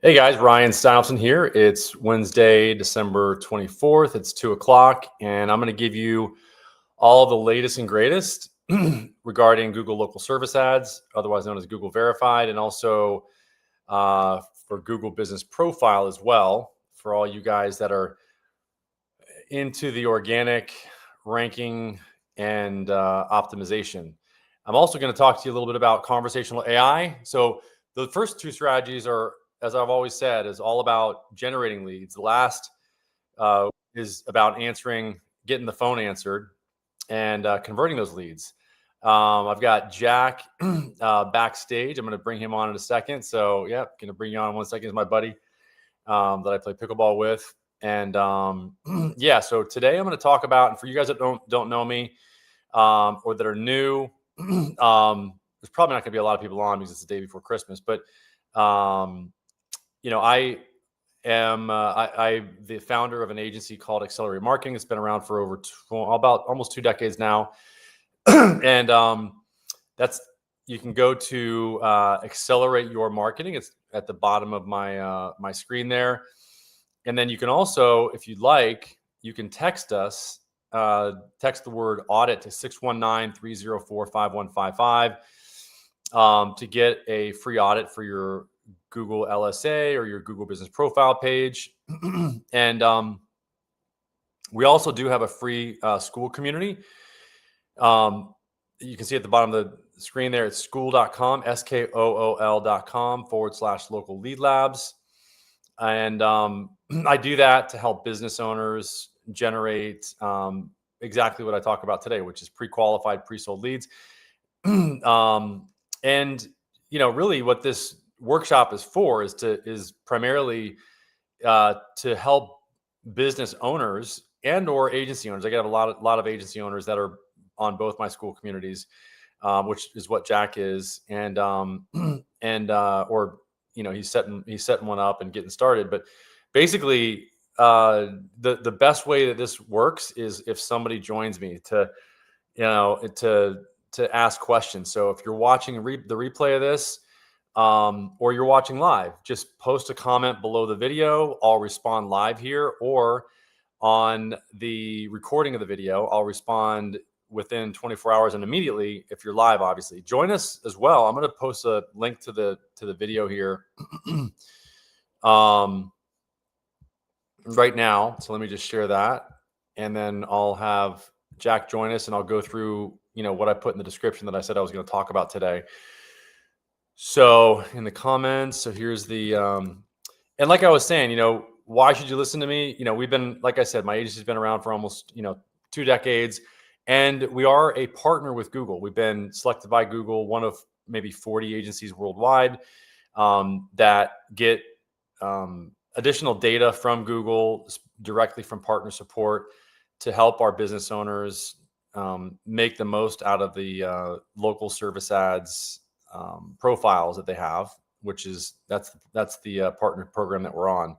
Hey guys, Ryan Stileson here. It's Wednesday, December 24th. It's 2 o'clock, and I'm going to give you all the latest and greatest regarding Google Local Service Ads, otherwise known as Google Verified, and also for Google Business Profile as well, for all you guys that are into the organic ranking and optimization. I'm also going to talk to you a little bit about conversational AI. So the first two strategies are, as I've always said, is all about generating leads. The last is about getting the phone answered and converting those leads. I've got Jack backstage. I'm going to bring him on in a second. So yeah, going to bring you on in 1 second. He's my buddy that I play pickleball with. And yeah, so today I'm going to talk about, and for you guys that don't know me or that are new, there's probably not going to be a lot of people on because it's the day before Christmas, but I am I'm the founder of an agency called Accelerate Marketing. It's been around for about almost 2 decades now, and you can go to Accelerate Your Marketing. It's at the bottom of my screen there, and then you can also, if you'd like, you can text us. Text the word audit to 619-304-5155 to get a free audit for your Google LSA or your Google Business Profile page. And we also do have a free school community. You can see at the bottom of the screen there, it's school.com, SKOOL.com/local lead labs. And I do that to help business owners generate exactly what I talk about today, which is pre-qualified, pre-sold leads. And really what this workshop is for is primarily to help business owners and or agency owners. I have a lot of agency owners that are on both my school communities, which is what Jack is, and he's setting one up and getting started. But basically, the best way that this works is if somebody joins me to ask questions. So if you're watching the replay of this, or you're watching live, just post a comment below the video. I'll respond live here, or on the recording of the video, I'll respond within 24 hours and immediately if you're live. Obviously, join us as well. I'm going to post a link to the video here right now. So let me just share that, and then I'll have Jack join us, and I'll go through what I put in the description that I said I was going to talk about today. So in the comments, so here's the, and like I was saying, why should you listen to me? We've been, like I said, my agency's been around for almost, 2 decades, and we are a partner with Google. We've been selected by Google, one of maybe 40 agencies worldwide that get additional data from Google directly from partner support to help our business owners make the most out of the local service ads profiles that they have, which is that's the partner program that we're on.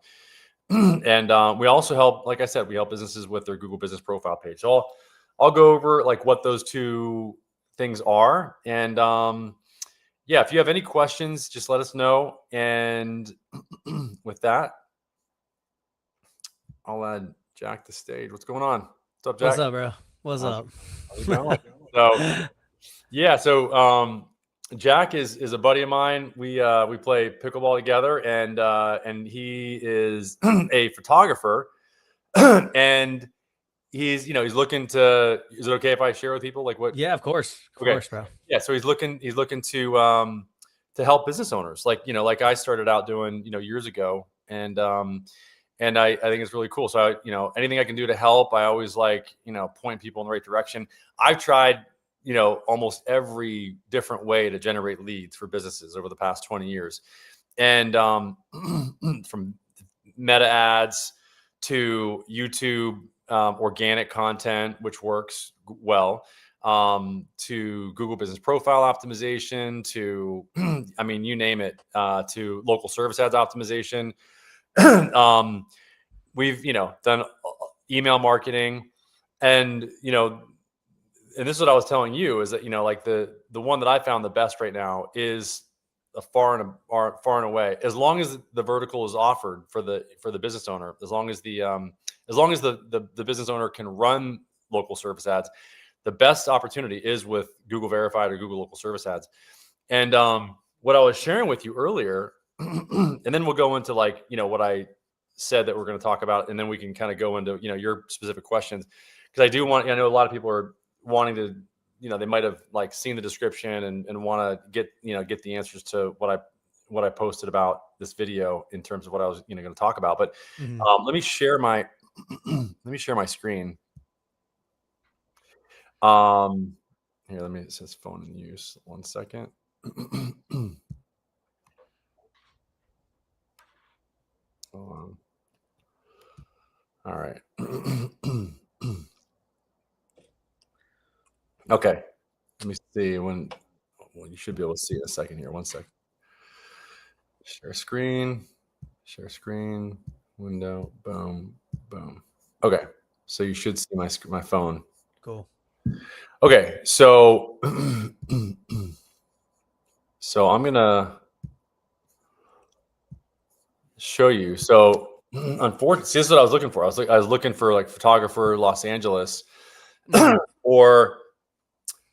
And we also help, like I said, we help businesses with their Google Business Profile page. So I'll go over like what those two things are. And yeah, if you have any questions, just let us know. And with that, I'll add Jack to stage. What's going on? What's up, Jack? What's up, bro? What's up? How's it going? So yeah, so Jack is a buddy of mine. We play pickleball together, and he is a photographer, and he's looking to. Is it okay if I share with people like what? Yeah, of course, bro. Yeah, so he's looking to help business owners, like I started out doing years ago, and I think it's really cool. So anything I can do to help, I always point people in the right direction. I've tried almost every different way to generate leads for businesses over the past 20 years. And from meta ads to YouTube organic content, which works well, to Google Business Profile optimization, to, you name it, to local service ads optimization. We've, done email marketing, and, and this is what I was telling you is that, the one that I found the best right now is a far and away, as long as the vertical is offered for the business owner, as long as the business owner can run local service ads, the best opportunity is with Google Verified or Google Local Service Ads. And what I was sharing with you earlier, and then we'll go into like, what I said that we're going to talk about, and then we can kind of go into, your specific questions. Because I know a lot of people are wanting to, they might have like seen the description and want to get the answers to what I posted about this video in terms of what I was, going to talk about. But let me share my, screen. Here, it says phone in use. 1 second. Hold on. All right. Okay. Let me see when you should be able to see in a second here. 1 second. Share screen, window, boom, boom. Okay. So you should see my phone. Cool. Okay. So I'm going to show you. So unfortunately, this is what I was looking for. I was looking for like photographer, Los Angeles, or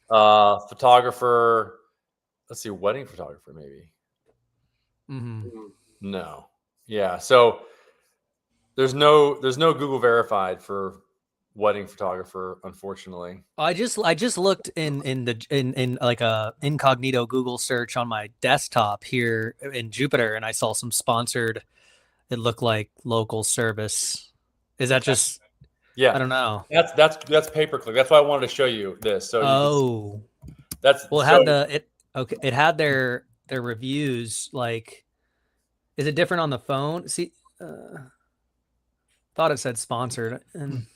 photographer. Let's see, wedding photographer, maybe. No. Yeah. So there's no Google Verified for wedding photographer, unfortunately. I just looked in like a incognito Google search on my desktop here in Jupiter, and I saw some sponsored. It looked like local service. Is that just? Yeah. I don't know. That's pay-per-click. That's why I wanted to show you this. So it had their reviews. Like, is it different on the phone? See, thought it said sponsored. And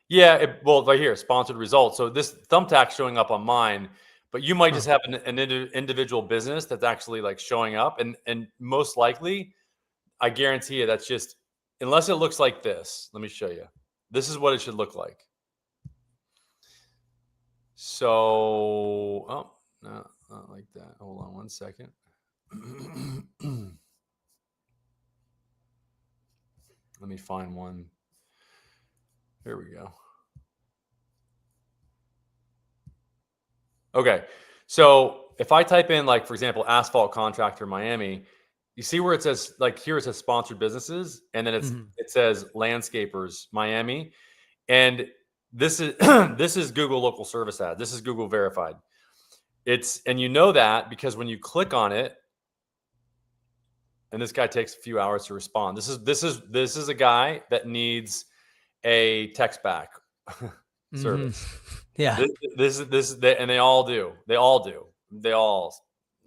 yeah, right here, sponsored results. So this thumbtack's showing up on mine, but you might just have an individual business that's actually like showing up, and most likely, I guarantee you that's just, unless it looks like this. Let me show you. This is what it should look like. So, no, not like that. Hold on 1 second. Let me find one. Here we go. Okay. So if I type in, like, for example, asphalt contractor Miami, you see where it says, like, here it says sponsored businesses, and then it says landscapers Miami. And this is this is Google Local Service Ad. This is Google Verified. And you know that because when you click on it, and this guy takes a few hours to respond. This is a guy that needs a text back service. Yeah. This and they all do.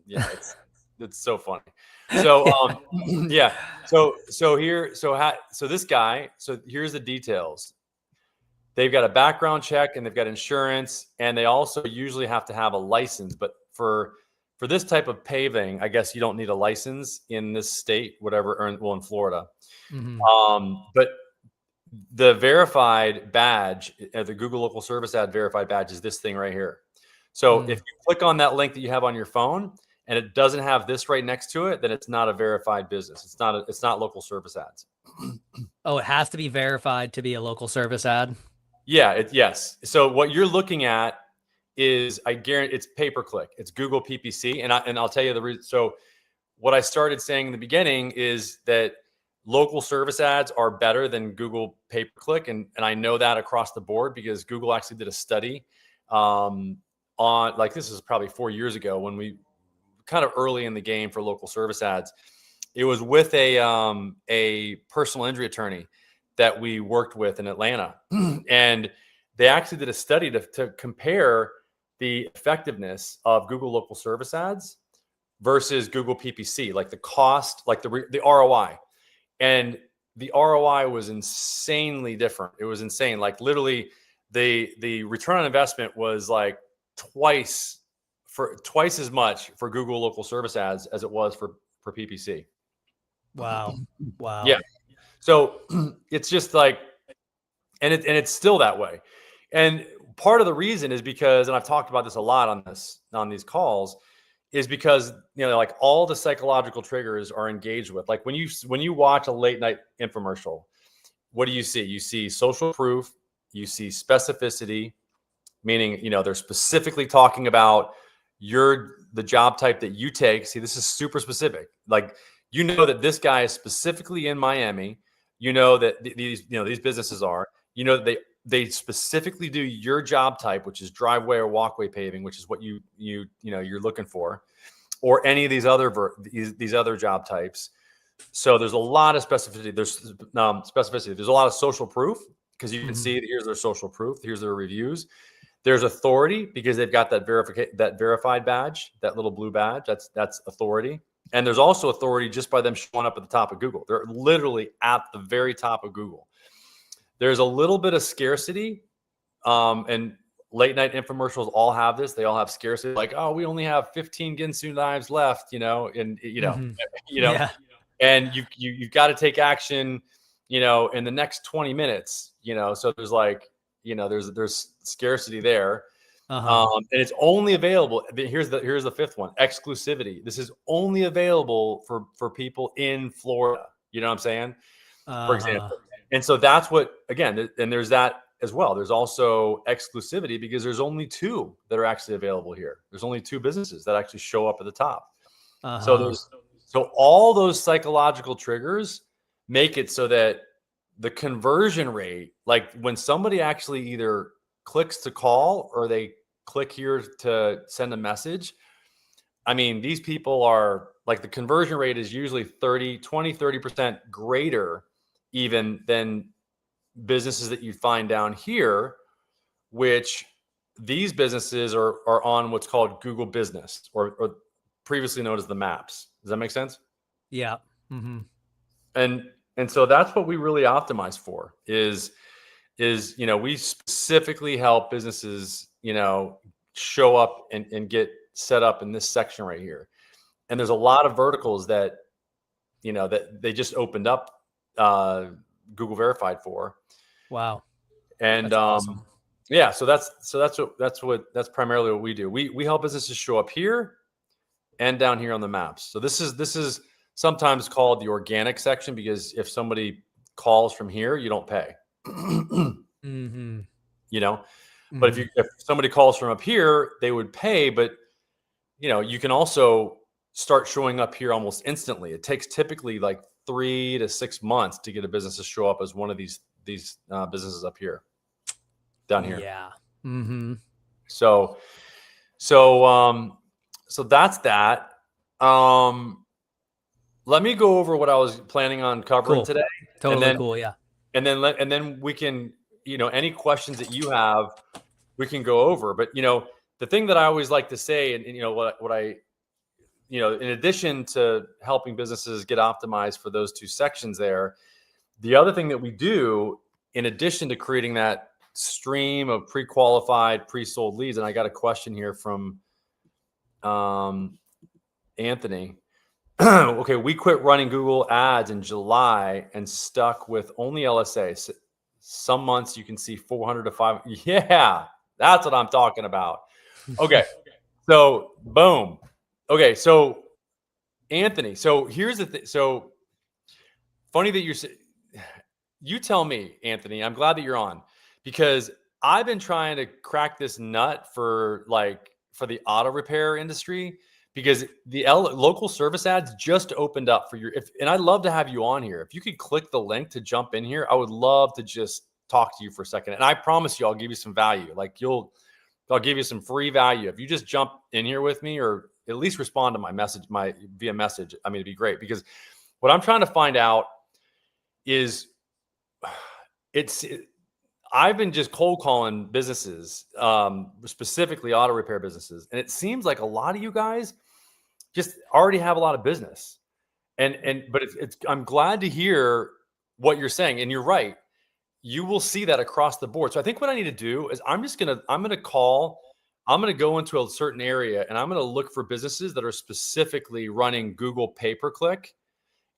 Yeah. It's so funny. So yeah. So this guy. So here's the details. They've got a background check and they've got insurance, and they also usually have to have a license. But for this type of paving, I guess you don't need a license in this state, whatever, in Florida. But the verified badge, the Google Local Service Ad verified badge, is this thing right here. So if you click on that link that you have on your phone and it doesn't have this right next to it, then it's not a verified business. It's not local service ads. Oh, it has to be verified to be a local service ad? Yeah, yes. So what you're looking at is, I guarantee, it's pay-per-click. It's Google PPC. And I'll tell you the reason. So what I started saying in the beginning is that local service ads are better than Google pay-per-click. And I know that across the board because Google actually did a study on, like, this is probably 4 years ago when we kind of early in the game for local service ads. It was with a personal injury attorney that we worked with in Atlanta. And they actually did a study to compare the effectiveness of Google local service ads versus Google PPC, like the cost, like the ROI. And the ROI was insanely different. It was insane. Like, literally the return on investment was like twice as much for Google local service ads as it was for PPC. Wow. Yeah. So it's just like, and it's still that way. And part of the reason is because, and I've talked about this a lot on these calls, is because, like all the psychological triggers are engaged with. Like when you watch a late night infomercial, what do you see? You see social proof, you see specificity, meaning, they're specifically talking about the job type that you take. See, this is super specific. Like, that this guy is specifically in Miami. That these businesses are, that they specifically do your job type, which is driveway or walkway paving, which is what you're looking for, or any of these other job types. So there's a lot of specificity. There's specificity. There's a lot of social proof, because you can see that here's their social proof. Here's their reviews. There's authority, because they've got that verified badge, that little blue badge. That's authority. And there's also authority just by them showing up at the top of Google. They're literally at the very top of Google. There's a little bit of scarcity, and late night infomercials all have this. They all have scarcity, like, oh, we only have 15 Ginsu knives left, and Yeah. and you've got to take action, in the next 20 minutes, so there's like, there's scarcity there. And it's only available. Here's the fifth one: exclusivity. This is only available for people in Florida. You know what I'm saying? For example. And so that's what, again, and there's that as well. There's also exclusivity, because there's only 2 that are actually available here. There's only 2 businesses that actually show up at the top. So all those psychological triggers make it so that the conversion rate, like when somebody actually either clicks to call or they click here to send a message, I mean, these people are like, the conversion rate is usually 30% greater even than businesses that you find down here, which these businesses are on what's called Google Business, or previously known as the maps. Does that make sense? Yeah. And so that's what we really optimize for is, we specifically help businesses, show up and get set up in this section right here. And there's a lot of verticals that, that they just opened up Google Verified for. Wow. And that's awesome. Yeah, so that's primarily what we do. We help businesses show up here and down here on the maps. So this is sometimes called the organic section, because if somebody calls from here, you don't pay. But if somebody calls from up here, they would pay. But you can also start showing up here almost instantly. It takes typically like 3 to 6 months to get a business to show up as one of these businesses up here, down here. Yeah. So that's that. Let me go over what I was planning on covering today. Totally cool. Yeah. And then we can, any questions that you have, we can go over. But the thing that I always like to say, and what I, in addition to helping businesses get optimized for those 2 sections there, the other thing that we do, in addition to creating that stream of pre-qualified, pre-sold leads, and I got a question here from Anthony. Okay, we quit running Google ads in July and stuck with only LSA. Some months you can see 400 to 500. Yeah, that's what I'm talking about. Okay, so boom. Okay, so Anthony, so here's the thing. So funny that you tell me, Anthony. I'm glad that you're on, because I've been trying to crack this nut for the auto repair industry, because the local service ads just opened up for and I'd love to have you on here. If you could click the link to jump in here, I would love to just talk to you for a second. And I promise you, I'll give you some value. I'll give you some free value. If you just jump in here with me, or at least respond to my message, via message. I mean, it'd be great, because what I'm trying to find out is I've been just cold calling businesses, specifically auto repair businesses. And it seems like a lot of you guys just already have a lot of business. But I'm glad to hear what you're saying. And you're right. You will see that across the board. So I think what I need to do is I'm going to go into a certain area, and I'm going to look for businesses that are specifically running Google pay-per-click.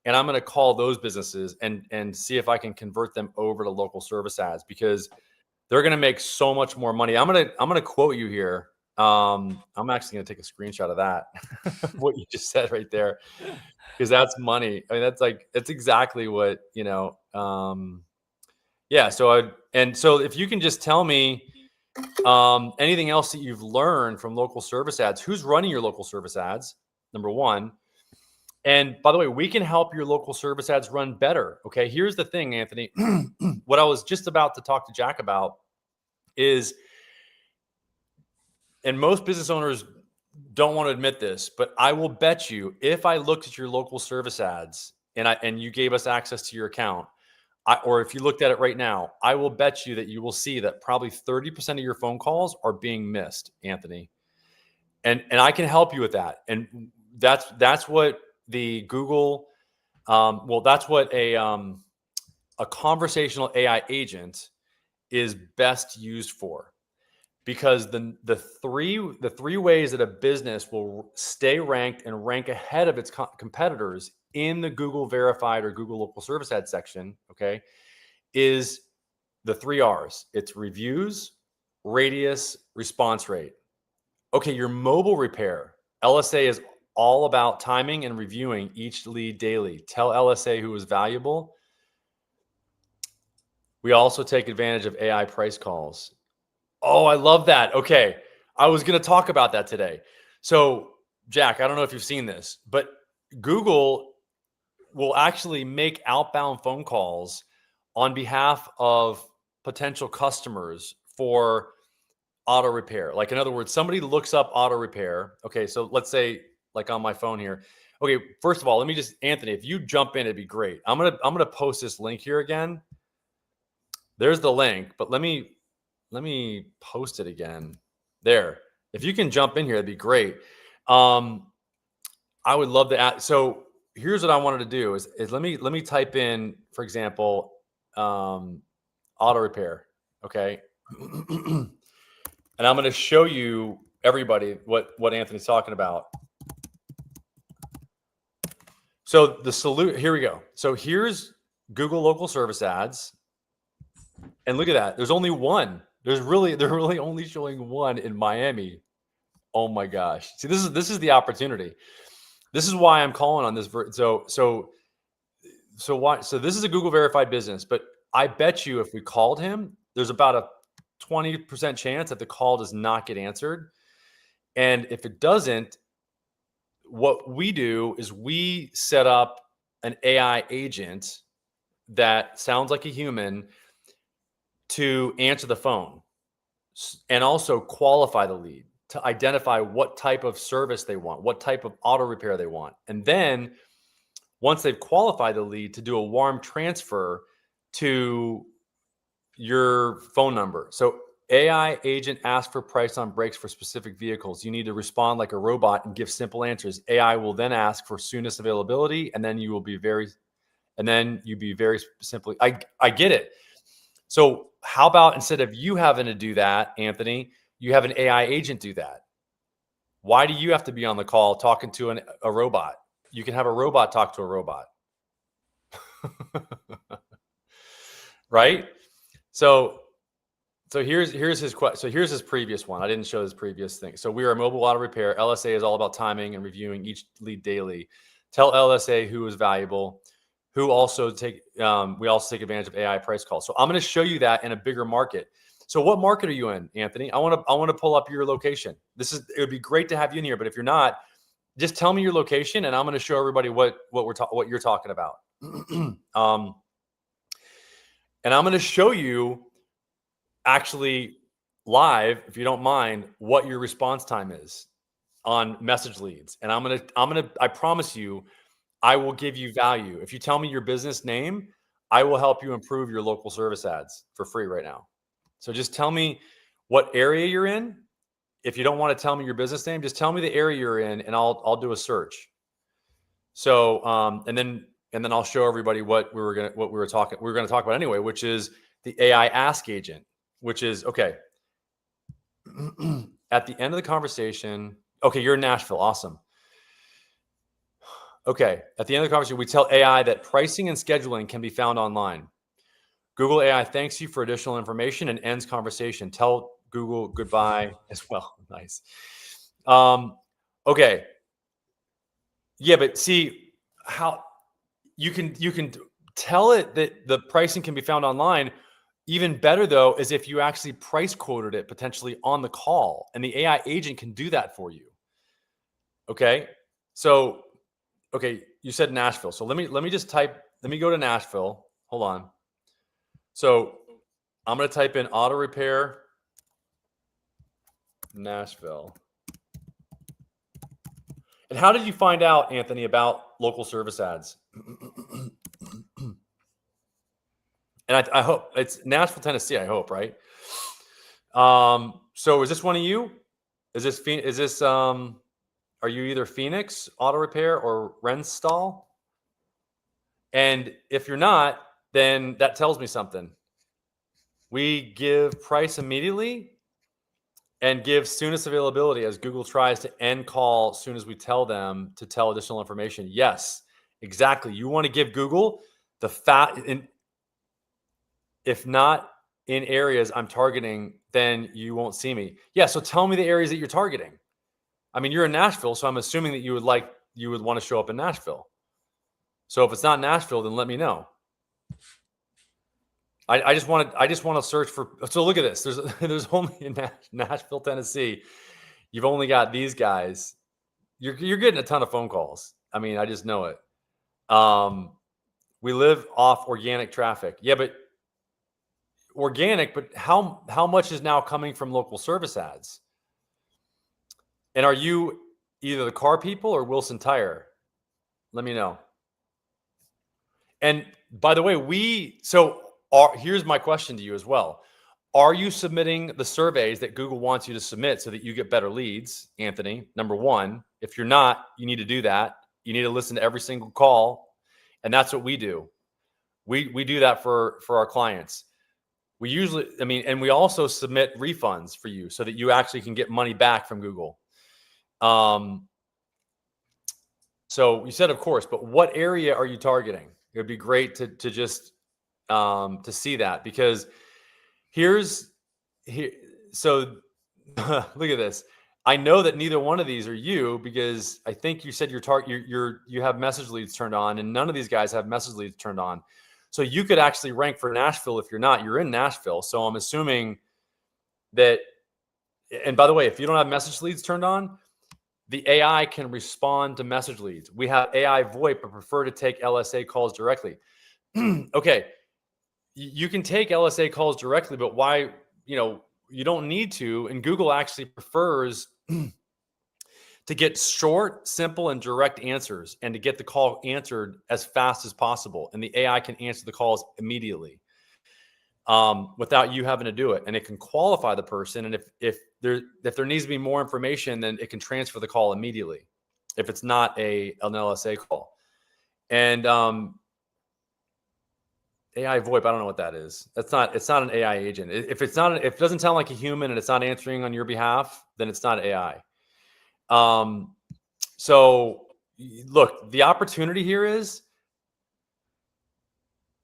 And I'm going to call those businesses and see if I can convert them over to local service ads, because they're going to make so much more money. I'm going to quote you here. I'm actually going to take a screenshot of that, what you just said right there, because that's money. I mean, that's exactly what, yeah. So if you can just tell me anything else that you've learned from local service ads, who's running your local service ads, number one. And by the way, we can help your local service ads run better. Okay. Here's the thing, Anthony. What I was just about to talk to Jack about is, and most business owners don't want to admit this, but I will bet you, if I looked at your local service ads and you gave us access to your account, or if you looked at it right now, I will bet you that you will see that probably 30% of your phone calls are being missed, Anthony. And I can help you with that. And that's what the Google, that's what a conversational AI agent is best used for. Because the three ways that a business will stay ranked and rank ahead of its competitors in the Google verified or Google local service ad section, okay, is the 3 R's. It's reviews, radius, response rate. Okay, your mobile repair, LSA is all about timing and reviewing each lead daily. Tell LSA who is valuable. We also take advantage of AI price calls. Oh, I love that. Okay. I was going to talk about that today. So, Jack, I don't know if you've seen this, but Google will actually make outbound phone calls on behalf of potential customers for auto repair. Like, in other words, somebody looks up auto repair. Okay. So let's say, like on my phone here. Okay. First of all, let me just, Anthony, if you jump in, it'd be great. I'm going to post this link here again. There's the link, but let me post it again. There. If you can jump in here, that'd be great. I would love to add. So here's what I wanted to do is let me type in, for example, auto repair. Okay. And I'm going to show you everybody what Anthony's talking about. So the salute, here we go. So here's Google local service ads. And look at that. There's only one. They're really only showing one in Miami. Oh my gosh. See, this is the opportunity. This is why I'm calling on this. So this is a Google verified business, but I bet you if we called him, there's about a 20% chance that the call does not get answered. And if it doesn't, what we do is we set up an AI agent that sounds like a human to answer the phone and also qualify the lead, to identify what type of service they want, what type of auto repair they want. And then once they've qualified the lead, to do a warm transfer to your phone number. So AI agent asks for price on brakes for specific vehicles. You need to respond like a robot and give simple answers. AI will then ask for soonest availability, and then you be very simply, I get it. So how about instead of you having to do that, Anthony, you have an AI agent do that? Why do you have to be on the call talking to a robot? You can have a robot talk to a robot. Right? So here's his question. So here's his previous one. I didn't show his previous thing. So we are a mobile auto repair. LSA is all about timing and reviewing each lead daily. Tell LSA who is valuable. We also take advantage of AI price calls. So I'm going to show you that in a bigger market. So what market are you in, Anthony? I want to pull up your location. It would be great to have you in here, but if you're not, just tell me your location and I'm going to show everybody what you're talking about. And I'm going to show you actually live, if you don't mind, what your response time is on message leads. And I promise you, I will give you value. If you tell me your business name, I will help you improve your local service ads for free right now. So just tell me what area you're in. If you don't want to tell me your business name, just tell me the area you're in and I'll do a search. So, and then I'll show everybody what we were going to talk about anyway, which is the AI ask agent, which is, okay. At the end of the conversation, okay, you're in Nashville. Awesome. Okay. At the end of the conversation, we tell AI that pricing and scheduling can be found online. Google AI thanks you for additional information and ends conversation. Tell Google goodbye as well. Nice. Okay. Yeah, but see how you can tell it that the pricing can be found online. Even better though is if you actually price quoted it potentially on the call, and the AI agent can do that for you. Okay. So, okay, you said Nashville. So let me just type, let me go to Nashville. Hold on. So I'm going to type in auto repair Nashville. And how did you find out, Anthony, about local service ads? And I hope it's Nashville, Tennessee. I hope, right? So is this one of you? Is this are you either Phoenix Auto Repair or Renstall? And if you're not, then that tells me something. We give price immediately and give soonest availability as Google tries to end call as soon as we tell them to tell additional information. Yes, exactly. You want to give Google the if not in areas I'm targeting, then you won't see me. Yeah, so tell me the areas that you're targeting. I mean, you're in Nashville, so I'm assuming that you would want to show up in Nashville. So if it's not Nashville, then let me know. I just want to search for. So look at this. There's only in Nashville, Tennessee. You've only got these guys. You're getting a ton of phone calls. I mean, I just know it. We live off organic traffic. Yeah, but organic. But how much is now coming from local service ads? And are you either the car people or Wilson Tire? Let me know. And by the way, here's my question to you as well. Are you submitting the surveys that Google wants you to submit so that you get better leads, Anthony? Number one, if you're not, you need to do that. You need to listen to every single call. And that's what we do. We do that for our clients. And we also submit refunds for you so that you actually can get money back from Google. So you said, of course, but what area are you targeting? It would be great to just to see that, because so look at this. I know that neither one of these are you, because I think you said you have message leads turned on, and none of these guys have message leads turned on. So you could actually rank for Nashville if you're not. You're in Nashville, so I'm assuming that. And by the way, if you don't have message leads turned on, the AI can respond to message leads. We have AI VoIP, but prefer to take LSA calls directly. Okay, you can take LSA calls directly, but why? You don't need to. And Google actually prefers to get short, simple, and direct answers, and to get the call answered as fast as possible. And the AI can answer the calls immediately without you having to do it. And it can qualify the person. And if there needs to be more information, then it can transfer the call immediately if it's not an LSA call. And AI VoIP, I don't know what that is. It's not an AI agent. If it doesn't sound like a human and it's not answering on your behalf, then it's not AI. So look, the opportunity here is,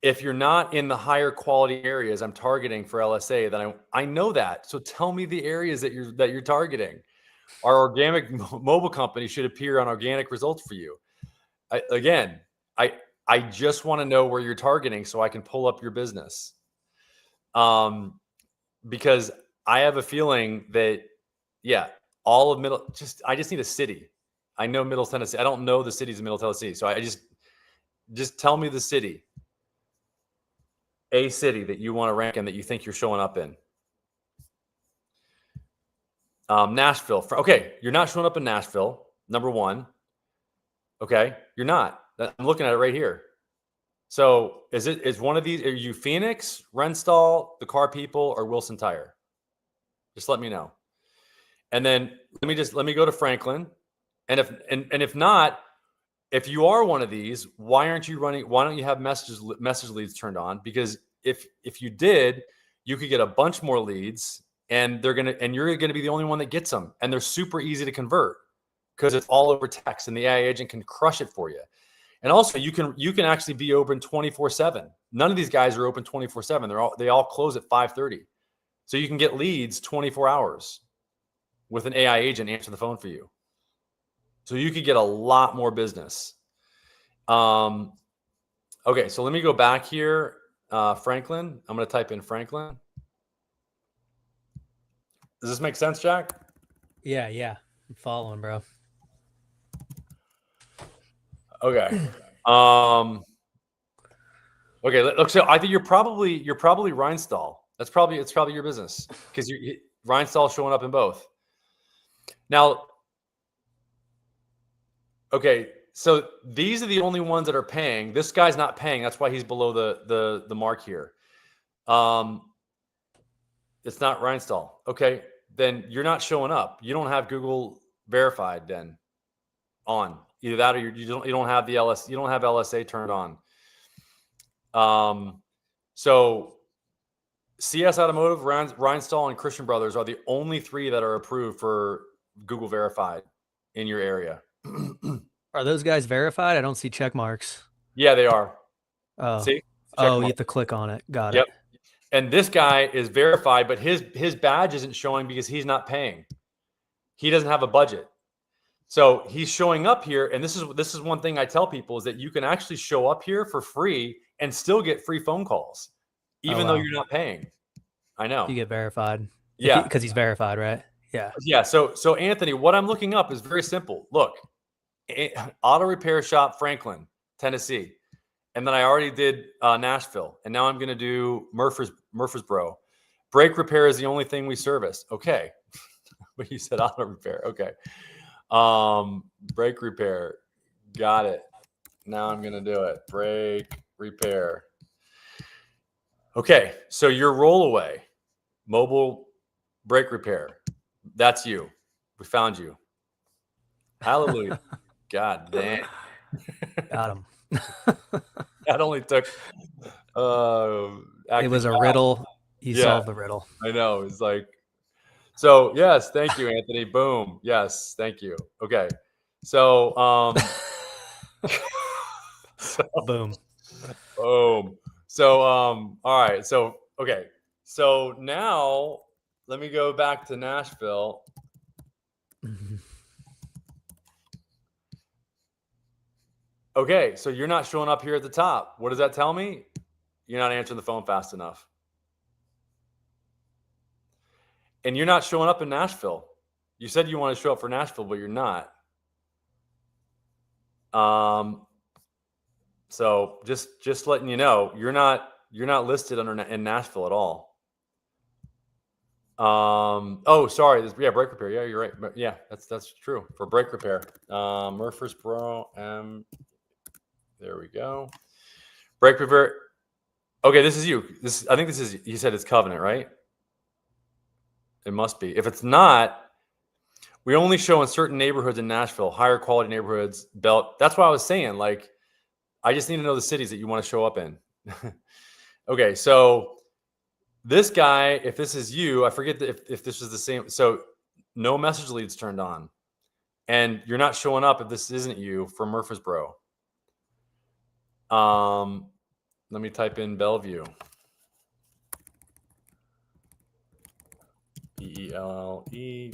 if you're not in the higher quality areas I'm targeting for LSA, then I know that. So tell me the areas that you're targeting. Our organic mobile company should appear on organic results for you. I just want to know where you're targeting so I can pull up your business. Because I have a feeling that, all of I just need a city. I know Middle Tennessee. I don't know the cities in Middle Tennessee. So I just tell me the city. A city that you want to rank in, that you think you're showing up in. Nashville. Okay, you're not showing up in Nashville, number one. Okay, you're not. I'm looking at it right here. So is one of these, are you Phoenix, Renstall, the car people, or Wilson Tire? Just let me know. And then let me go to Franklin. And if not, if you are one of these, why don't you have message leads turned on? Because if you did, you could get a bunch more leads, and you're gonna be the only one that gets them. And they're super easy to convert because it's all over text, and the AI agent can crush it for you. And also you can actually be open 24/7. None of these guys are open 24/7. They all close at 5:30. So you can get leads 24 hours with an AI agent answer the phone for you. So you could get a lot more business. Okay, so let me go back here. Franklin, I'm going to type in Franklin. Does this make sense, Jack? Yeah. I'm following, bro. Okay. Okay. Look, so I think you're probably Rhinestall. It's probably your business because Rhinestall showing up in both. Now, okay. So these are the only ones that are paying. This guy's not paying. That's why he's below the mark here. It's not Rhinestall. Okay. Then you're not showing up. You don't have Google verified then on. Either that or you don't have the you don't have LSA turned on. So CS Automotive, Rhinestall, and Christian Brothers are the only three that are approved for Google verified in your area. Are those guys verified? I don't see check marks. Yeah, they are. Oh, See? you have to click on it. Got it. And this guy is verified, but his badge isn't showing because he's not paying. He doesn't have a budget. So he's showing up here, and this is one thing I tell people is that you can actually show up here for free and still get free phone calls, even though you're not paying. I know. You get verified. Yeah. Because he's verified, right? Yeah. Yeah. So Anthony, what I'm looking up is very simple. Look, auto repair shop, Franklin, Tennessee. And then I already did Nashville. And now I'm going to do Murfreesboro. Brake repair is the only thing we service. Okay. But you said auto repair. Okay. Brake repair. Got it. Now I'm going to do it. Brake repair. Okay. So your rollaway, mobile brake repair. That's you. We found you. Hallelujah. God damn. Got him. That only took it was a riddle. He solved the riddle. I know. It's like, so yes, thank you, Anthony. Boom. Yes, thank you. Okay. So boom. So all right. So okay. So now let me go back to Nashville. Okay, so you're not showing up here at the top. What does that tell me? You're not answering the phone fast enough. And you're not showing up in Nashville. You said you want to show up for Nashville, but you're not. So just letting you know, you're not listed in Nashville at all. Oh, sorry. Brake repair. Yeah, you're right. Yeah, that's true for brake repair. Murfreesboro. There we go. Brake repair. Okay, this is you. I think this is. You said it's Covenant, right? It must be. If it's not, we only show in certain neighborhoods in Nashville, higher quality neighborhoods. Belt. That's what I was saying. Like, I just need to know the cities that you want to show up in. Okay, so this guy, if this is you, I forget if this is the same. So no message leads turned on, and you're not showing up if this isn't you for Murfreesboro. Let me type in Bellevue. Bellevue.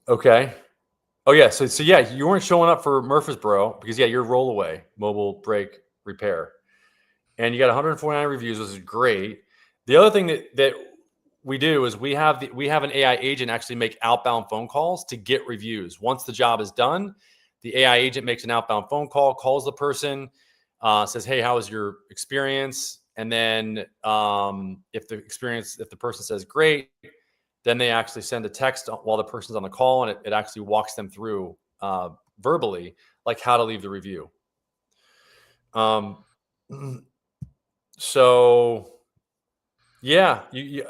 Okay. Oh yeah. So yeah, you weren't showing up for Murfreesboro because you're rollaway mobile brake repair, and you got 149 reviews, which is great. The other thing that we do is we have an AI agent actually make outbound phone calls to get reviews. Once the job is done, the AI agent makes an outbound phone call, calls the person, says, "Hey, how was your experience?" And then if the person says great, then they actually send a text while the person's on the call, and it actually walks them through verbally, like how to leave the review. So yeah,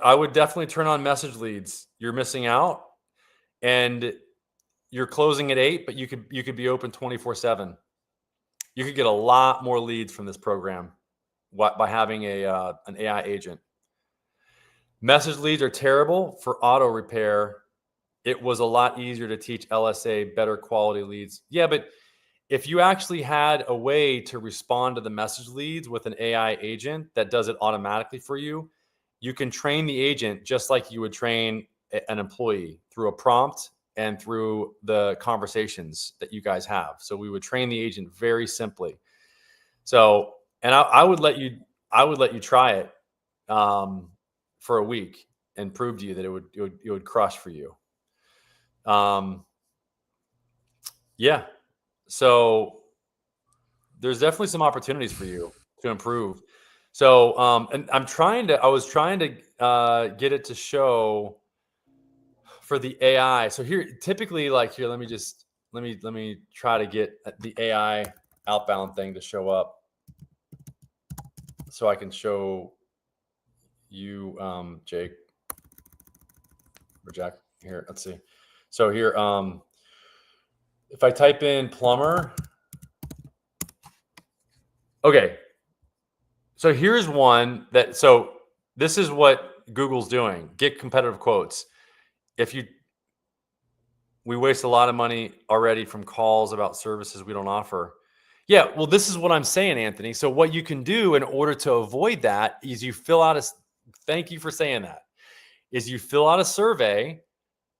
I would definitely turn on message leads. You're missing out, and you're closing at 8, but you could be open 24/7. You could get a lot more leads from this program by having an AI agent. Message leads are terrible for auto repair. It was a lot easier to teach LSA better quality leads. Yeah, but if you actually had a way to respond to the message leads with an AI agent that does it automatically for you, you can train the agent just like you would train an employee through a prompt and through the conversations that you guys have. So we would train the agent very simply. So, and I would let you try it for a week and prove to you that it would crush for you. Yeah. So there's definitely some opportunities for you to improve. So, and I was trying to get it to show for the AI. So here, typically, like here, let me try to get the AI outbound thing to show up so I can show you, Jake or Jack here. Let's see. So here, if I type in plumber, okay. So here's one that, so this is what Google's doing. Get competitive quotes. We waste a lot of money already from calls about services we don't offer. Yeah, well, this is what I'm saying, Anthony. So what you can do in order to avoid that is you fill out thank you for saying that, is you fill out a survey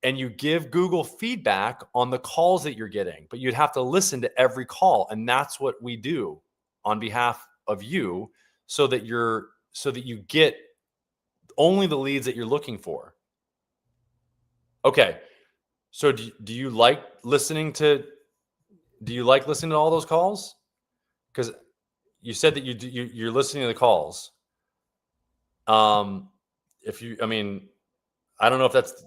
and you give Google feedback on the calls that you're getting, but you'd have to listen to every call. And that's what we do on behalf of you so that you get only the leads that you're looking for. Okay. So do you like listening to all those calls? Because you said that you're listening to the calls. I mean, I don't know if that's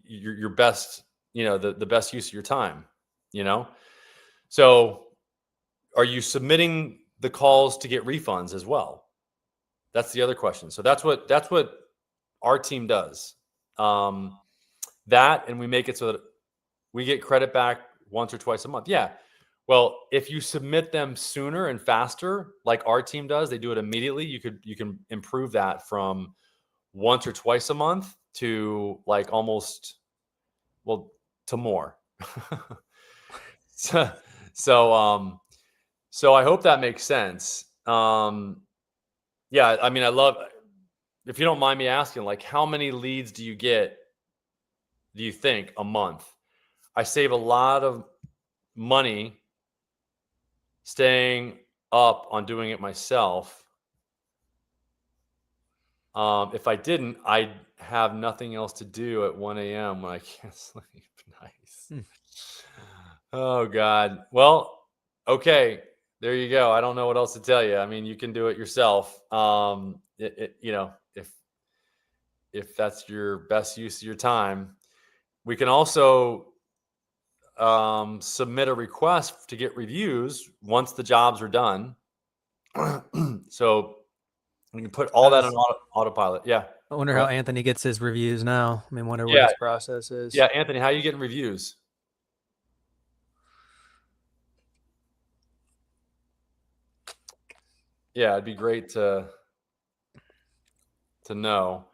your best, the best use of your time, So are you submitting the calls to get refunds as well? That's the other question. So that's what our team does. That, and we make it so that we get credit back once or twice a month. Yeah. Well, if you submit them sooner and faster, like our team does, they do it immediately. You can improve that from once or twice a month to like almost, well, to more. so I hope that makes sense. Yeah, I mean, if you don't mind me asking, like, how many leads do you think a month? I save a lot of money staying up on doing it myself. If I didn't, I'd have nothing else to do at 1 a.m. when I can't sleep. Nice. Oh God. Well, okay. There you go. I don't know what else to tell you. I mean, you can do it yourself. If that's your best use of your time. We can also submit a request to get reviews once the jobs are done. So we can put all that on autopilot. Yeah. I wonder how Anthony gets his reviews now. I mean, wonder what his process is. Yeah, Anthony, how are you getting reviews? Yeah, it'd be great to know.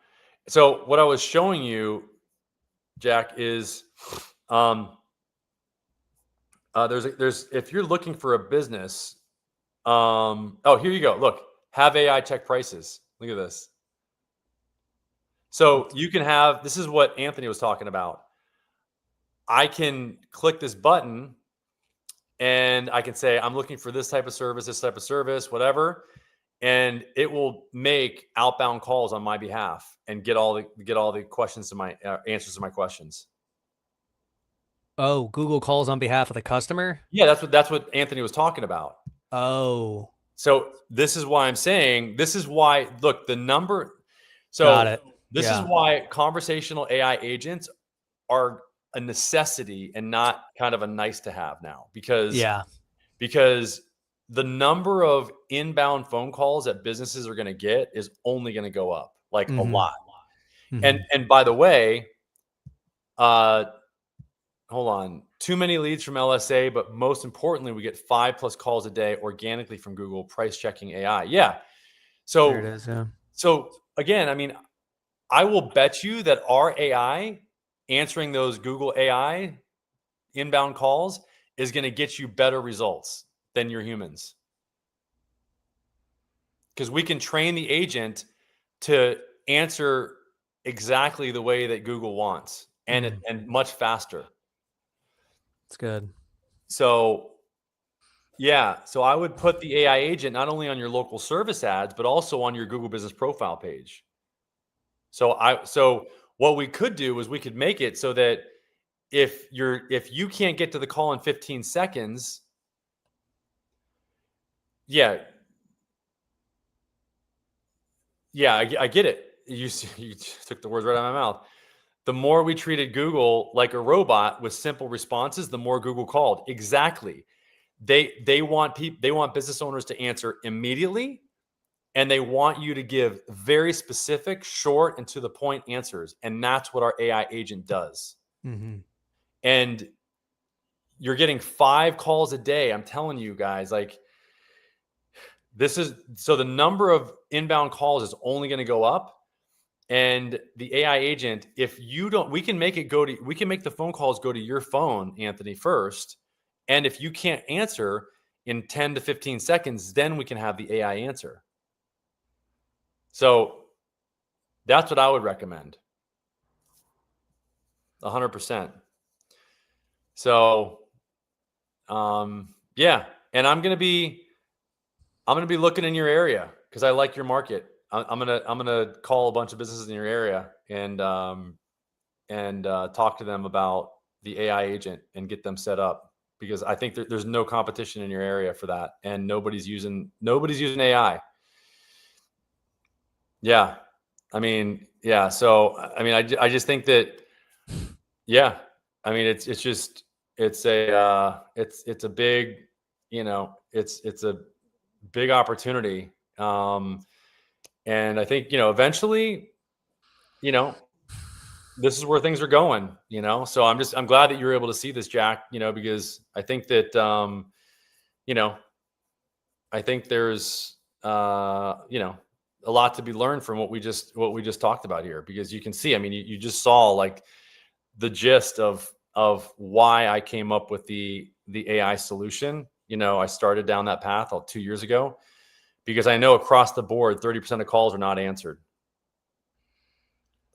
So what I was showing you, Jack, is there's if you're looking for a business, here you go. Look, have AI check prices. Look at this. So you can have, this is what Anthony was talking about. I can click this button and I can say, I'm looking for this type of service, whatever. And it will make outbound calls on my behalf and get all the questions to my answers to my questions. Oh, Google calls on behalf of the customer? Yeah, that's what Anthony was talking about. Oh. So this is why I'm saying, this is why, look, the number. So got it. This is why conversational AI agents are a necessity and not kind of a nice to have now, because the number of inbound phone calls that businesses are going to get is only going to go up, like a lot. Mm-hmm. And by the way, hold on, too many leads from LSA, but most importantly, we get 5+ calls a day organically from Google price checking AI. Yeah. So there it is. Yeah. So again, I mean, I will bet you that our AI answering those Google AI inbound calls is going to get you better results than your humans. Because we can train the agent to answer exactly the way that Google wants, and much faster. It's good. So yeah, so I would put the AI agent not only on your local service ads, but also on your Google Business Profile page. So what we could do is we could make it so that if you can't get to the call in 15 seconds, yeah, I get it. You took the words right out of my mouth. The more we treated Google like a robot with simple responses, the more Google called. Exactly. They want business owners to answer immediately, and they want you to give very specific, short, and to the point answers. And that's what our AI agent does. And you're getting 5 calls a day. I'm telling you guys, like, so the number of inbound calls is only going to go up. And the AI agent, we can make the phone calls go to your phone, Anthony, first. And if you can't answer in 10 to 15 seconds, then we can have the AI answer. So that's what I would recommend. 100%. So, yeah. And I'm going to be looking in your area because I like your market. I'm gonna call a bunch of businesses in your area and talk to them about the AI agent and get them set up, because I think there's no competition in your area for that, and nobody's using AI. Yeah, I mean, yeah. So I mean, I just think that, yeah. I mean, it's a big, it's a big opportunity. And I think, eventually, this is where things are going, so I'm glad that you're able to see this, Jack, because I think that, I think there's, a lot to be learned from what we just talked about here, because you can see, I mean, you just saw like the gist of why I came up with the AI solution. I started down that path 2 years ago, because I know across the board, 30% of calls are not answered.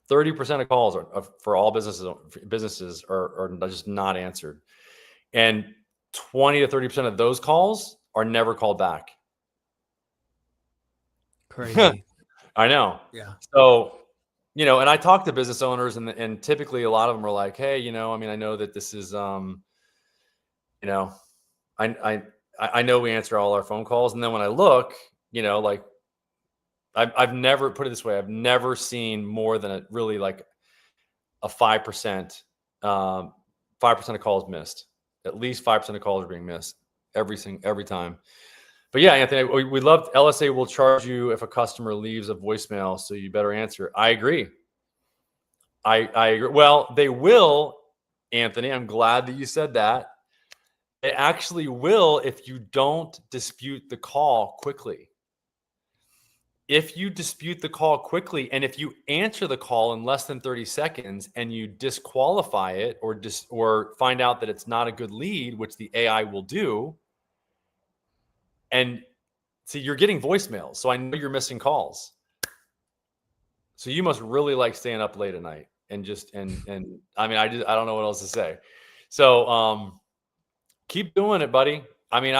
30% of calls for all businesses are just not answered. And 20 to 30% of those calls are never called back. Crazy. I know. Yeah. So, and I talk to business owners, and typically a lot of them are like, hey, I mean, I know that this is, I know we answer all our phone calls. And then when I look, like, I've never, put it this way, I've never seen more than a 5%, 5% of calls missed. At least 5% of calls are being missed every time. But yeah, Anthony, we love LSA will charge you if a customer leaves a voicemail, so you better answer. I agree. I agree. Well, they will, Anthony. I'm glad that you said that. It actually will if you don't dispute the call quickly. If you dispute the call quickly, and if you answer the call in less than 30 seconds and you disqualify it or find out that it's not a good lead, which the AI will do, and see, you're getting voicemails, so I know you're missing calls. So you must really like staying up late at night and I mean, I don't know what else to say. So keep doing it, buddy. I mean,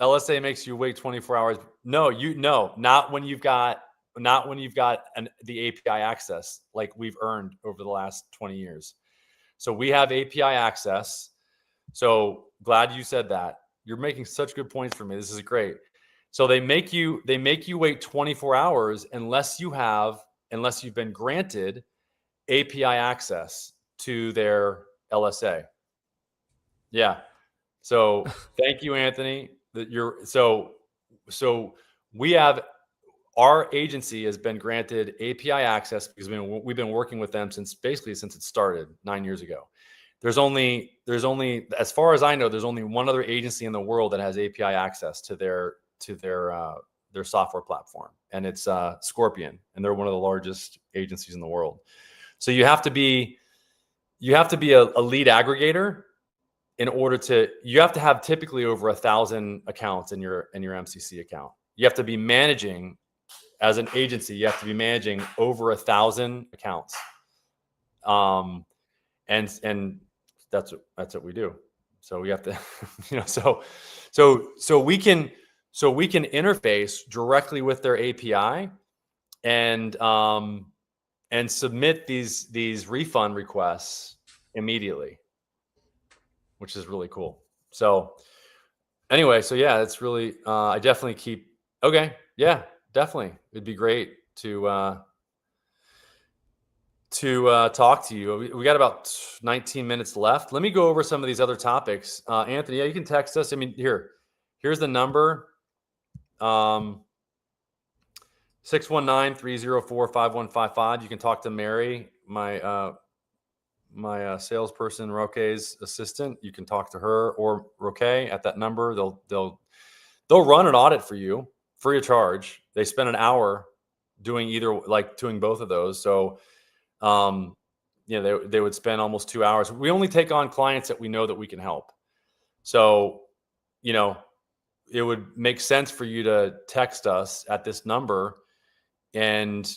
LSA makes you wait 24 hours. No, not when you've got the API access like we've earned over the last 20 years. So we have API access. So glad you said that. You're making such good points for me. This is great. So they make you wait 24 hours unless you've been granted API access to their LSA. Yeah. So thank you, Anthony. So we have, our agency has been granted API access because we've been working with them since it started 9 years ago. There's only, as far as I know, there's only one other agency in the world that has API access to their software platform, and it's Scorpion, and they're one of the largest agencies in the world. So you have to be you have to be a lead aggregator in order to, you have to have typically over 1,000 accounts in your MCC account. You have to be managing, as an agency, you have to be managing over 1,000 accounts. And that's what we do. So we have to, so we can interface directly with their API and submit these refund requests immediately, which is really cool. So anyway, so yeah, it's really, I definitely keep, okay. Yeah, definitely. It'd be great to talk to you. We got about 19 minutes left. Let me go over some of these other topics. Anthony, yeah, you can text us. I mean, here's the number. 619-304-5155. You can talk to Mary, my salesperson, Roque's assistant. You can talk to her or Roque at that number. They'll run an audit for you free of charge. They spend an hour doing doing both of those. So, they would spend almost 2 hours. We only take on clients that we know that we can help. So, it would make sense for you to text us at this number, and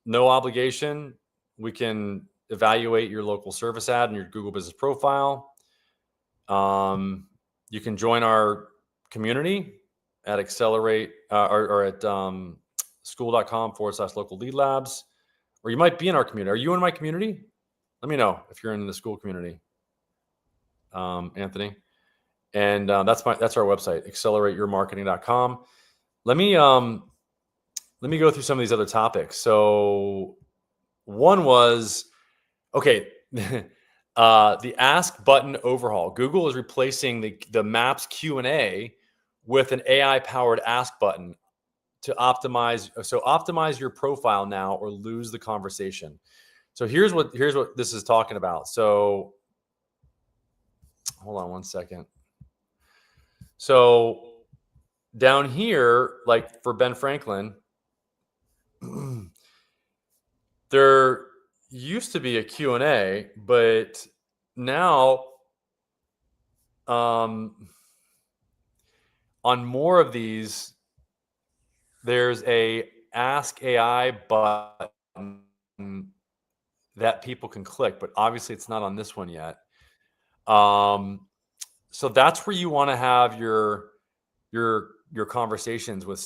no obligation. We can evaluate your local service ad and your Google business profile. You can join our community at Accelerate or at school.com/local lead labs, or you might be in our community. Are you in my community? Let me know if you're in the school community, Anthony. And that's our website, accelerateyourmarketing.com. Let me go through some of these other topics. So one was, okay, the ask button overhaul. Google is replacing the Maps Q&A with an AI-powered ask button to optimize. So optimize your profile now or lose the conversation. So here's what this is talking about. So hold on one second. So down here, like for Ben Franklin, there used to be a Q&A, but now on more of these, there's a Ask AI button that people can click, but obviously it's not on this one yet. So that's where you want to have your conversation with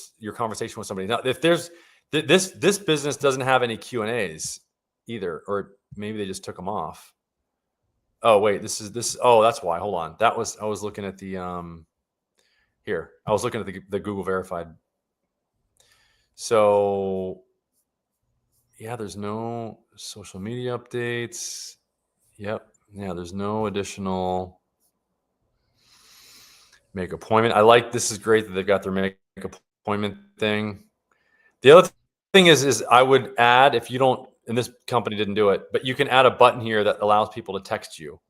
somebody. Now, if there's this business doesn't have any Q&As either, or maybe they just took them off. Oh wait, oh, that's why. Hold on. I was looking at the here. I was looking at the Google verified. So yeah, there's no social media updates. Yep. Yeah, there's no additional make appointment. This is great that they've got their make appointment thing. The other thing is I would add, if you don't, and this company didn't do it, but you can add a button here that allows people to text you.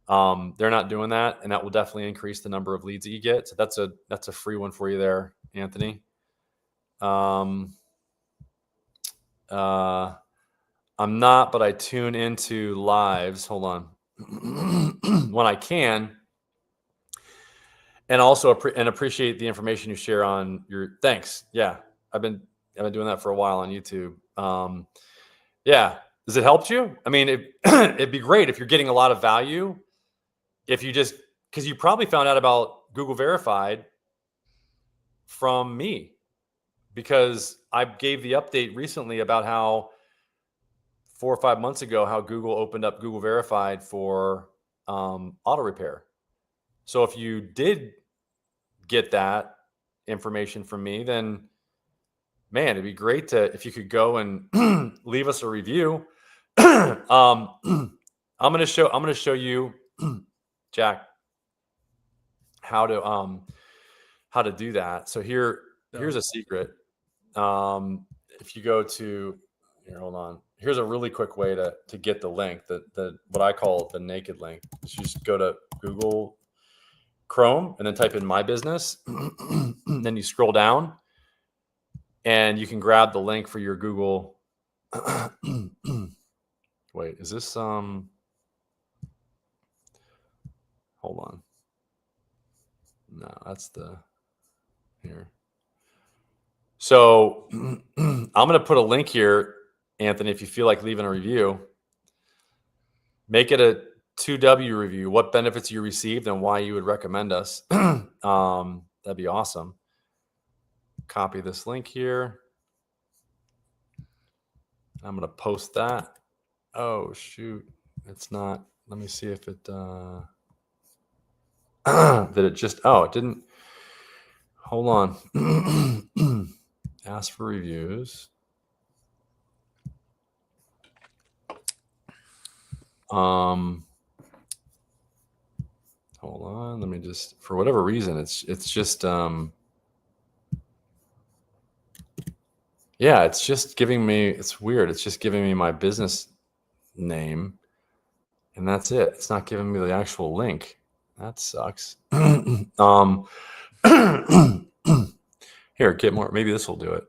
They're not doing that, and that will definitely increase the number of leads that you get. So that's a free one for you there, Anthony. I'm not, but I tune into lives. Hold on. When I can. And also appreciate the information you share on your, thanks. Yeah. I've been doing that for a while on YouTube. Yeah. Does it help you? I mean, it'd be great if you're getting a lot of value. If you just, because you probably found out about Google Verified from me, because I gave the update recently about how 4 or 5 months ago, how Google opened up Google Verified for auto repair. So if you did get that information from me, then man, it'd be great if you could go and leave us a review. I'm going to show you, Jack, how to do that. So here's a secret. If you go to here, hold on. Here's a really quick way to get the link, the what I call the naked link. You just go to Google Chrome and then type in my business. Then you scroll down and you can grab the link for your Google. Wait, is this hold on. No, that's the here. So I'm going to put a link here, Anthony, if you feel like leaving a review. Make it a 2W review, what benefits you received and why you would recommend us. That'd be awesome. Copy this link here. I'm going to post that. Oh, shoot. It's not. Let me see if it, did it just, oh, it didn't. Hold on. Ask for reviews. Hold on. Let me just, for whatever reason, it's just, yeah, it's just giving me, it's weird. It's just giving me my business name and that's it. It's not giving me the actual link. That sucks. Here, get more. Maybe this will do it.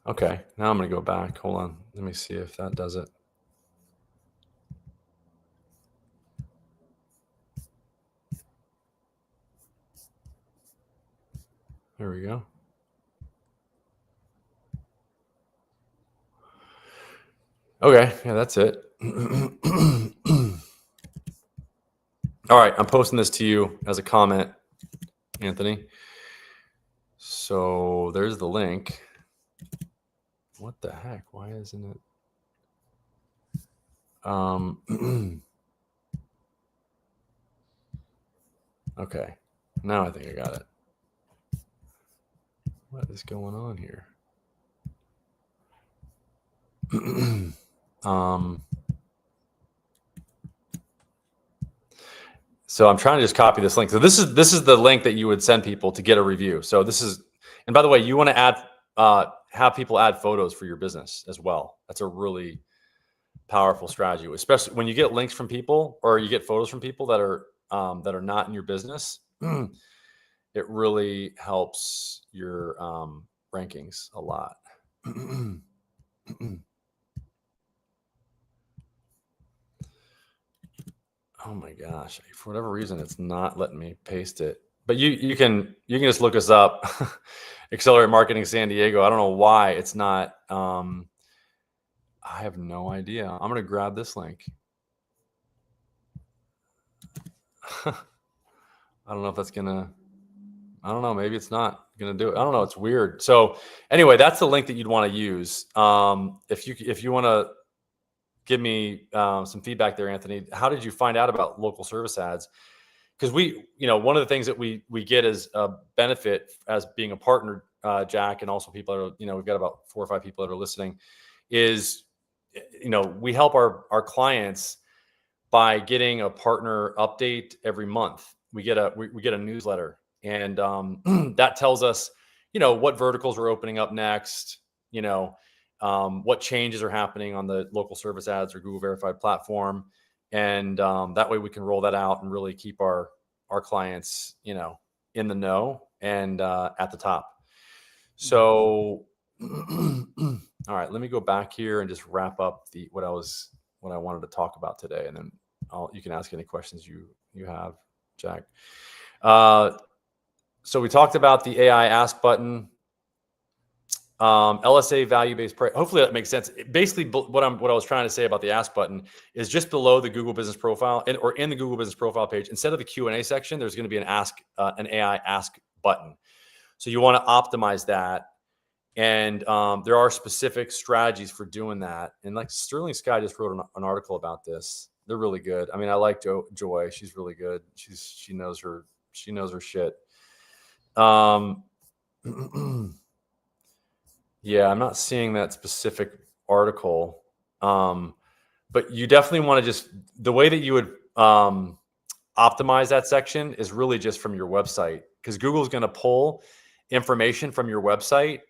Okay, now I'm going to go back. Hold on. Let me see if that does it. There we go. Okay, yeah, that's it. All right, I'm posting this to you as a comment, Anthony. So there's the link. What the heck? Why isn't it? Okay, now I think I got it. What is going on here? So I'm trying to just copy this link. So this is the link that you would send people to get a review. So this is, and by the way, you want to add, have people add photos for your business as well. That's a really powerful strategy, especially when you get links from people or you get photos from people that are not in your business. It really helps your rankings a lot. Oh my gosh, for whatever reason, it's not letting me paste it. But you can just look us up, Accelerate Marketing San Diego. I don't know why it's not. I have no idea. I'm gonna grab this link. I don't know if that's gonna. I don't know. Maybe it's not gonna do it. I don't know. It's weird. So anyway, that's the link that you'd want to use. If you want to give me some feedback there, Anthony, how did you find out about local service ads? Because one of the things that we get as a benefit as being a partner, Jack, and also people that are, we've got about 4 or 5 people that are listening, is, we help our clients by getting a partner update every month. We get a newsletter, and that tells us, what verticals are opening up next, what changes are happening on the local service ads or Google verified platform. And that way we can roll that out and really keep our clients, in the know and at the top. So, all right, let me go back here and just wrap up what I wanted to talk about today. And then you can ask any questions you have, Jack. So we talked about the AI ask button. LSA value-based price. Hopefully that makes sense. Basically, what I was trying to say about the ask button is just below the Google Business Profile or in the Google Business Profile page, instead of the Q&A section, there's going to be an AI ask button. So you want to optimize that. And there are specific strategies for doing that. And like Sterling Sky just wrote an article about this. They're really good. I mean, I like Joy. She's really good. She knows her shit. Yeah, I'm not seeing that specific article, but you definitely want to the way that you would optimize that section is really just from your website, because Google's going to pull information from your website,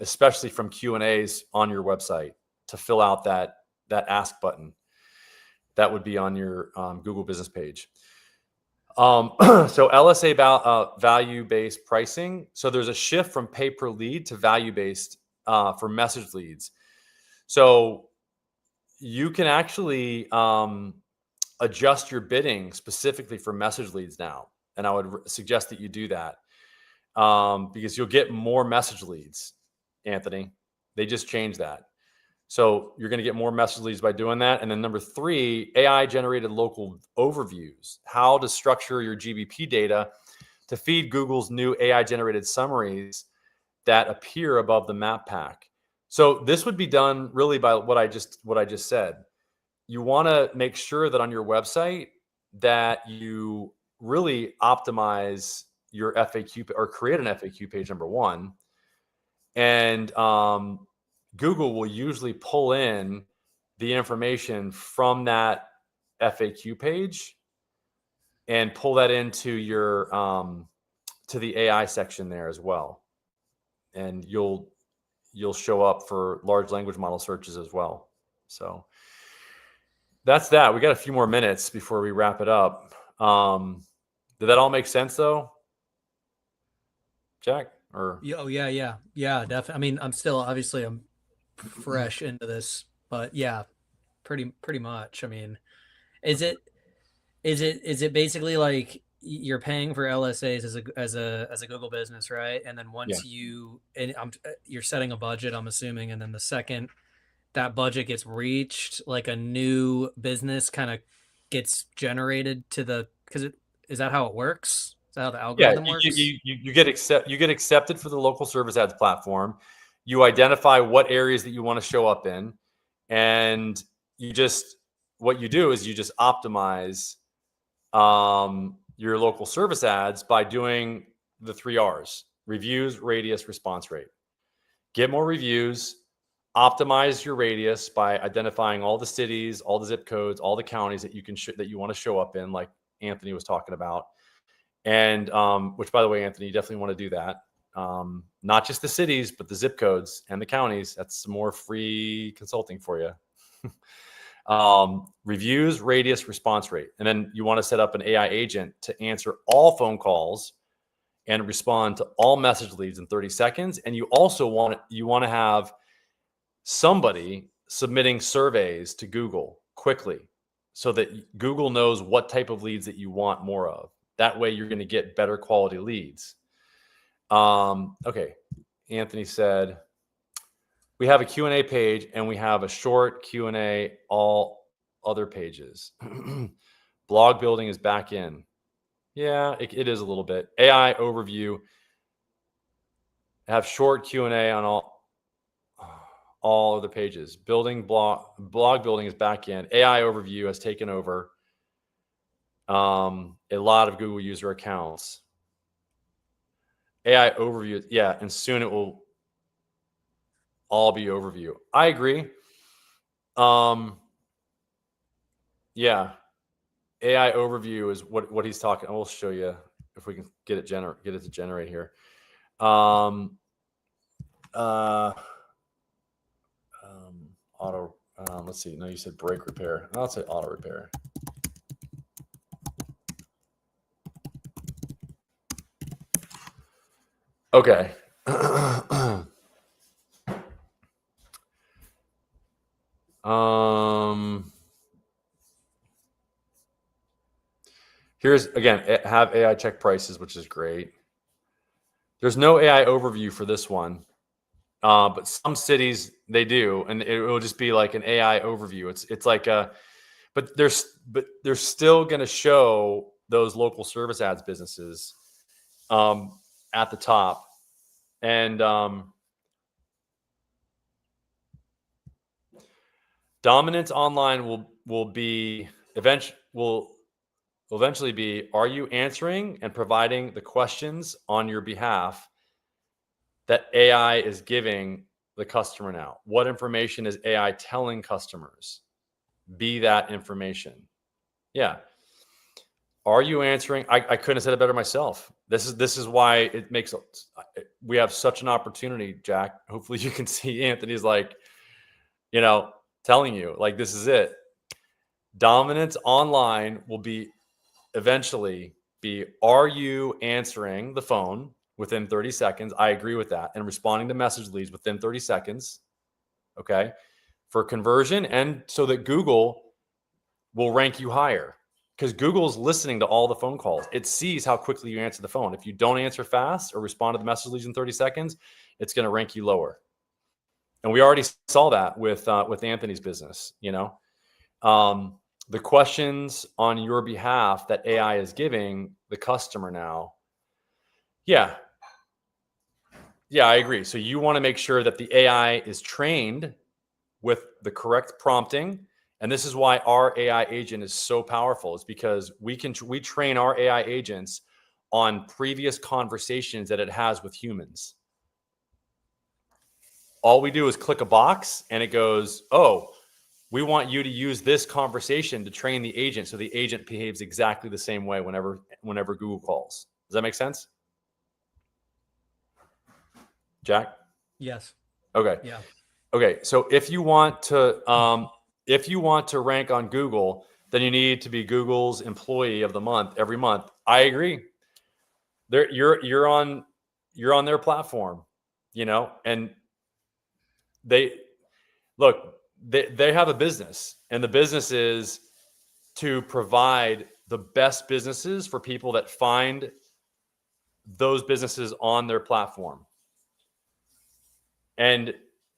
especially from Q&As on your website, to fill out that ask button. That would be on your Google business page. So LSA value-based pricing. So there's a shift from pay per lead to value-based for message leads. So you can actually adjust your bidding specifically for message leads now. And I would suggest that you do that because you'll get more message leads, Anthony. They just changed that. So you're going to get more message leads by doing that. And then number 3, AI generated local overviews, how to structure your GBP data to feed Google's new AI generated summaries that appear above the map pack. So this would be done really by what I just said. You want to make sure that on your website that you really optimize your FAQ or create an FAQ page, number 1. And Google will usually pull in the information from that FAQ page and pull that into your to the AI section there as well. And you'll show up for large language model searches as well. So that's that. We got a few more minutes before we wrap it up. Did that all make sense though, Jack? Or yeah, definitely. I mean, I'm fresh into this, but yeah, pretty much. I mean, is it basically like you're paying for LSAs as a Google business, right? And then once you're setting a budget, I'm assuming, and then the second that budget gets reached, like a new business kind of gets generated to the, is that how it works? Is that how the algorithm works? You get accepted for the local service ads platform. You identify what areas that you want to show up in, and what you do is you just optimize your local service ads by doing the 3 R's: reviews, radius, response rate. Get more reviews, optimize your radius by identifying all the cities, all the zip codes, all the counties that you can that you want to show up in, like Anthony was talking about. And which, by the way, Anthony, you definitely want to do that. Not just the cities, but the zip codes and the counties. That's some more free consulting for you. Reviews, radius, response rate. And then you want to set up an AI agent to answer all phone calls and respond to all message leads in 30 seconds. And you also want to have somebody submitting surveys to Google quickly so that Google knows what type of leads that you want more of. That way you're going to get better quality leads. Okay. Anthony said, we have a Q&A page and we have a short Q&A, all other pages. Blog building is back in. Yeah, it is a little bit. AI overview. Have short Q&A on all other pages. Blog building is back in. AI overview has taken over a lot of Google user accounts. AI overview, yeah, and soon it will all be overview. I agree. Yeah, AI overview is what he's talking. I will show you if we can get it to generate here. Auto. Let's see. No, you said brake repair. I'll say auto repair. Okay. Here's again, have AI check prices, which is great. There's no AI overview for this one, but some cities they do, and it will just be like an AI overview. It's like but they're still going to show those local service ads businesses at the top, and dominance online will eventually be, are you answering and providing the questions on your behalf that AI is giving the customer now? What information is AI telling customers? Be that information. Yeah. Are you answering? I couldn't have said it better myself. This is why it makes we have such an opportunity, Jack. Hopefully you can see Anthony's like, telling you like this is it. Dominance online will be eventually be, are you answering the phone within 30 seconds? I agree with that. And responding to message leads within 30 seconds. Okay. for conversion, and so that Google will rank you higher, because Google's listening to all the phone calls. It sees how quickly you answer the phone. If you don't answer fast or respond to the message leads in 30 seconds, it's going to rank you lower. And we already saw that with Anthony's business. The questions on your behalf that AI is giving the customer now. Yeah, I agree. So you want to make sure that the AI is trained with the correct prompting. And this is why our AI agent is so powerful. It's because we train our AI agents on previous conversations that it has with humans. All we do is click a box and it goes, oh, we want you to use this conversation to train the agent, so the agent behaves exactly the same way whenever Google calls. Does that make sense? Jack? Yes. Okay. Yeah. Okay. So if you want to rank on Google, then you need to be Google's employee of the month every month. I agree. You're on their platform, and they have a business, and the business is to provide the best businesses for people that find those businesses on their platform. And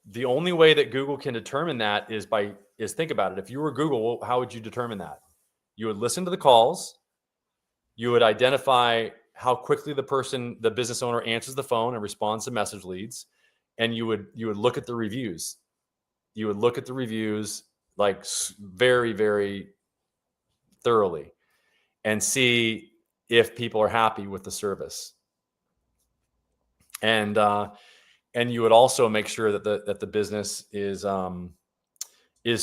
the only way that Google can determine that is think about it. If you were Google, how would you determine that? You would listen to the calls. You would identify how quickly the business owner answers the phone and responds to message leads. And you would look at the reviews. You would look at the reviews like very, very thoroughly and see if people are happy with the service. And you would also make sure that the business is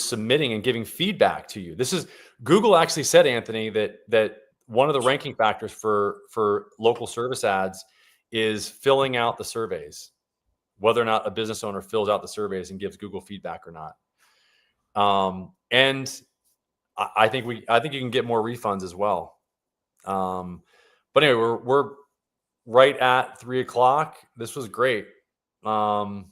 submitting and giving feedback to you. This is Google actually said, Anthony, that one of the ranking factors for local service ads is filling out the surveys, whether or not a business owner fills out the surveys and gives Google feedback or not. And I think you can get more refunds as well. But anyway, we're right at 3:00. This was great. I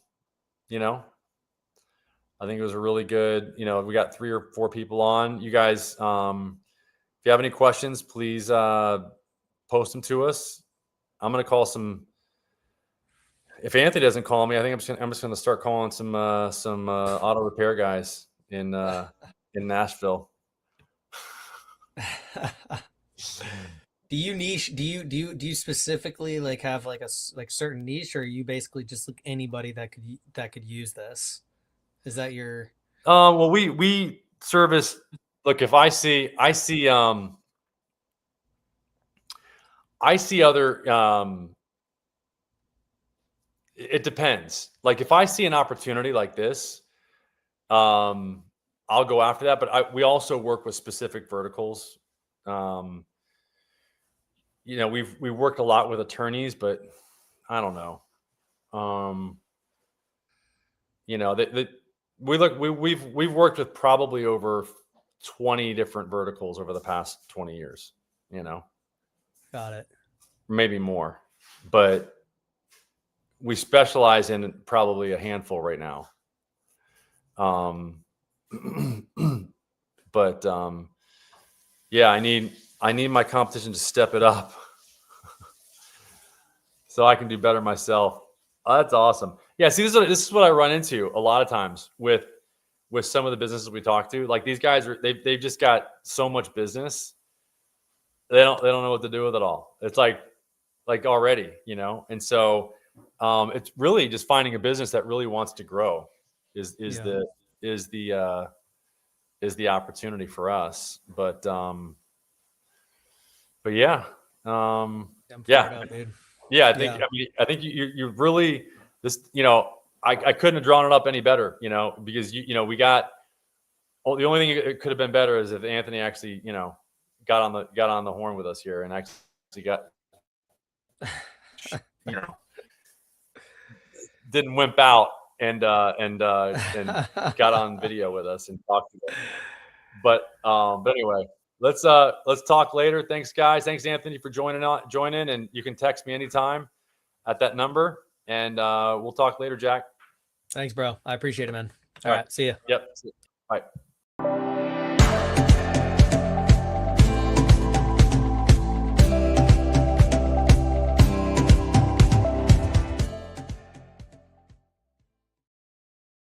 think it was a really good, we got 3 or 4 people on. You guys, if you have any questions, please post them to us. I'm going to call some. If Anthony doesn't call me, I think I'm just going to start calling some auto repair guys in Nashville. Do you niche? Do you specifically have a certain niche, or are you basically just anybody that could use this? Is that your? Well, we service. Look, if I see other. It depends. Like if I see an opportunity like this, I'll go after that. But we also work with specific verticals. We've worked a lot with attorneys, but I don't know. We've worked with probably over 20 different verticals over the past 20 years. Got it. Maybe more, but we specialize in probably a handful right now. But yeah, I need my competition to step it up so I can do better myself. Oh, that's awesome. Yeah, see, this is what I run into a lot of times with some of the businesses we talk to. Like these guys they've just got so much business. They don't know what to do with it all. It's like already, and so it's really just finding a business that really wants to grow is the opportunity for us. But yeah. Out, dude. Yeah, I think you really this. I couldn't have drawn it up any better. Because we got. Well, the only thing it could have been better is if Anthony actually got on the horn with us here and actually got didn't wimp out and got on video with us and talked to us. But anyway. Let's talk later. Thanks, guys. Thanks, Anthony, for joining. And you can text me anytime at that number. And we'll talk later, Jack. Thanks, bro. I appreciate it, man. All right. See ya. Yep. Bye.